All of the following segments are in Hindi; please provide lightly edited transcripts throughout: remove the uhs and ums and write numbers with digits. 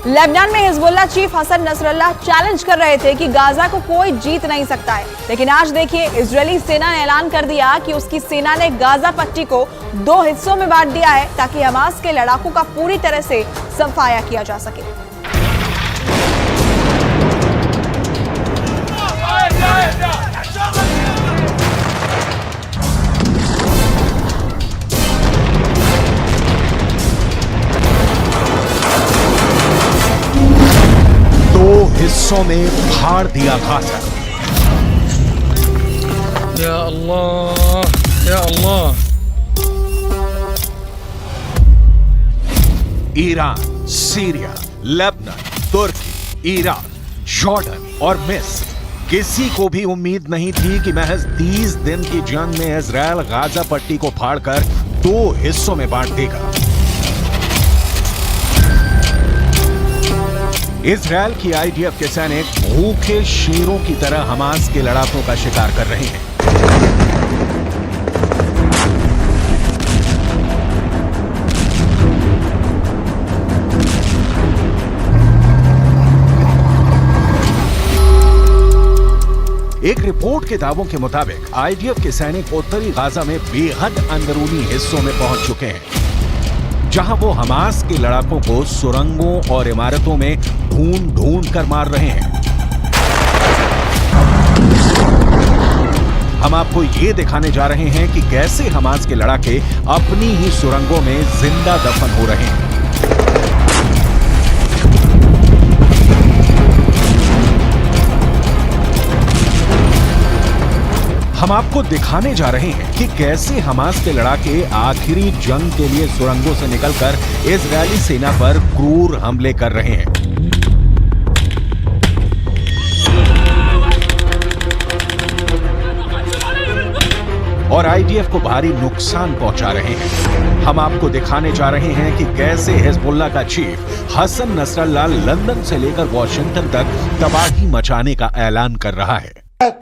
लेबनान में Hezbollah chief Hassan Nasrallah challenge कर रहे थे कि गाजा को कोई जीत नहीं सकता है, लेकिन आज देखिए इजरायली सेना ने ऐलान कर दिया कि उसकी सेना ने गाजा पट्टी को 2 हिस्सों में बांट दिया है ताकि हमास के लड़ाकों का पूरी तरह से सफाया किया जा सके। हिस्सों में फाड़ दिया गाजा। या अल्लाह, या अल्लाह। ईरान, सीरिया, लेबनान, तुर्की, ईरान, जॉर्डन और मिस्र, किसी को भी उम्मीद नहीं थी कि महज 30 दिन की जंग में इजरायल गाजा पट्टी को फाड़कर 2 हिस्सों में बांट देगा। इजरायल की आईडीएफ के सैनिक भूखे शेरों की तरह हमास के लड़ाकों का शिकार कर रहे हैं। एक रिपोर्ट के दावों के मुताबिक आईडीएफ के सैनिक उत्तरी गाजा में बेहद अंदरूनी हिस्सों में पहुंच चुके हैं, जहां वो हमास के लड़ाकों को सुरंगों और इमारतों में ढूंढ कर मार रहे हैं। हम आपको ये दिखाने जा रहे हैं कि कैसे हमास के लड़ाके अपनी ही सुरंगों में जिंदा दफन हो रहे हैं। हम आपको दिखाने जा रहे हैं कि कैसे हमास के लड़ाके आखिरी जंग के लिए सुरंगों से निकलकर इजरायली सेना पर क्रूर हमले कर रहे हैं। और आईडीएफ को भारी नुकसान पहुंचा रहे हैं। हम आपको दिखाने जा रहे हैं कि कैसे हिजबुल्लाह का चीफ हसन नसरल्लाह लंदन से लेकर वॉशिंगटन तक तबाही मचाने का ऐलान कर रहा है।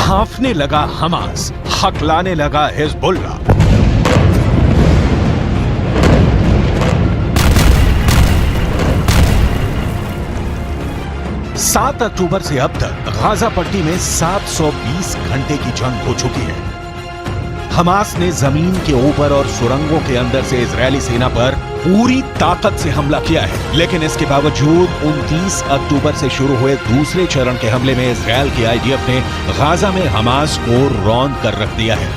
हाफने लगा हमास, हकलाने लगा हिजबुल्लाह। 7 अक्टूबर से अब तक गाजा पट्टी में 720 घंटे की जंग हो चुकी है। हमास ने जमीन के ऊपर और सुरंगों के अंदर से इजरायली सेना पर पूरी ताकत से हमला किया है, लेकिन इसके बावजूद 29 अक्टूबर से शुरू हुए दूसरे चरण के हमले में इजरायल की आईडीएफ ने गाजा में हमास को रौंद कर रख दिया है।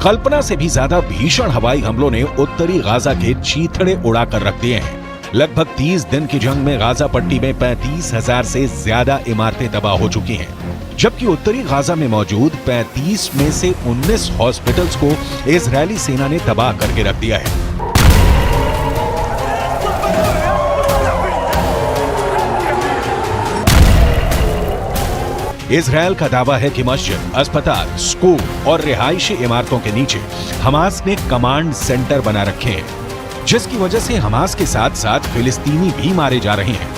कल्पना से भी ज्यादा भीषण हवाई हमलों ने उत्तरी गाजा के चीथड़े उड़ा कर रख दिए हैं। लगभग 30 दिन की जंग में गाजा पट्टी में 35,000 से ज्यादा इमारतें तबाह हो चुकी हैं, जबकि उत्तरी गाजा में मौजूद 35 में से 19 हॉस्पिटल्स को इजरायली सेना ने तबाह करके रख दिया है। इजरायल का दावा है कि मस्जिद, अस्पताल, स्कूल और रिहायशी इमारतों के नीचे हमास ने कमांड सेंटर बना रखे हैं, जिसकी वजह से हमास के साथ साथ फिलिस्तीनी भी मारे जा रहे हैं।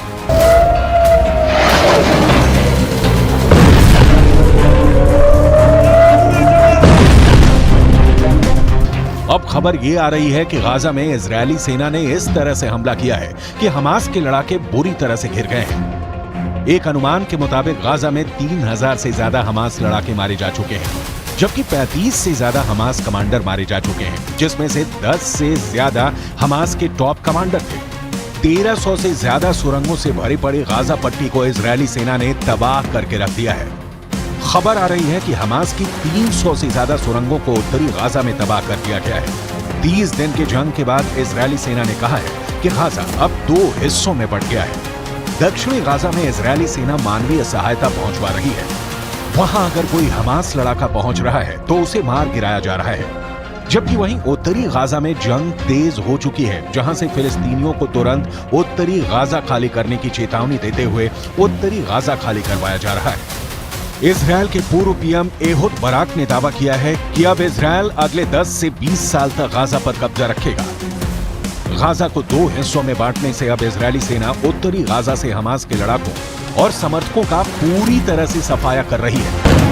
अब खबर ये आ रही है कि गाजा में इजरायली सेना ने इस तरह से हमला किया है कि हमास के लड़ाके बुरी तरह से घिर गए हैं। एक अनुमान के मुताबिक गाजा में 3000 से ज्यादा हमास लड़ाके मारे जा चुके हैं, जबकि 35 से ज्यादा हमास कमांडर मारे जा चुके हैं, जिसमें से 10 से ज्यादा हमास के टॉप कमांडर थे। 1300 से ज्यादा सुरंगों से भरी पड़ी गाजा पट्टी को इजरायली सेना ने तबाह करके रख दिया है। खबर आ रही है कि हमास की 300 से ज्यादा सुरंगों को उत्तरी गाजा में तबाह कर दिया गया है। 30 दिन की जंग के बाद इजरायली सेना ने कहा है कि गाजा अब 2 हिस्सों में बंट गया है। दक्षिणी गाजा में इजरायली सेना मानवीय सहायता पहुंचवा रही है। वहां अगर कोई हमास लड़ाका पहुंच रहा है तो उसे मार गिराया जा रहा है। जबकि वहीं उत्तरी गाजा में जंग तेज हो चुकी है, जहां से फिलिस्तीनियों को तुरंत उत्तरी गाजा खाली करने की चेतावनी देते हुए उत्तरी गाजा खाली करवाया जा रहा है। इजरायल के पूर्व पीएम एहुद बराक ने दावा किया है कि अब इजरायल अगले 10 से 20 साल तक गाजा पर कब्जा रखेगा। गाजा को 2 हिस्सों में बांटने से अब इजरायली सेना उत्तरी गाजा से हमास के लड़ाकों और समर्थकों का पूरी तरह से सफाया कर रही है।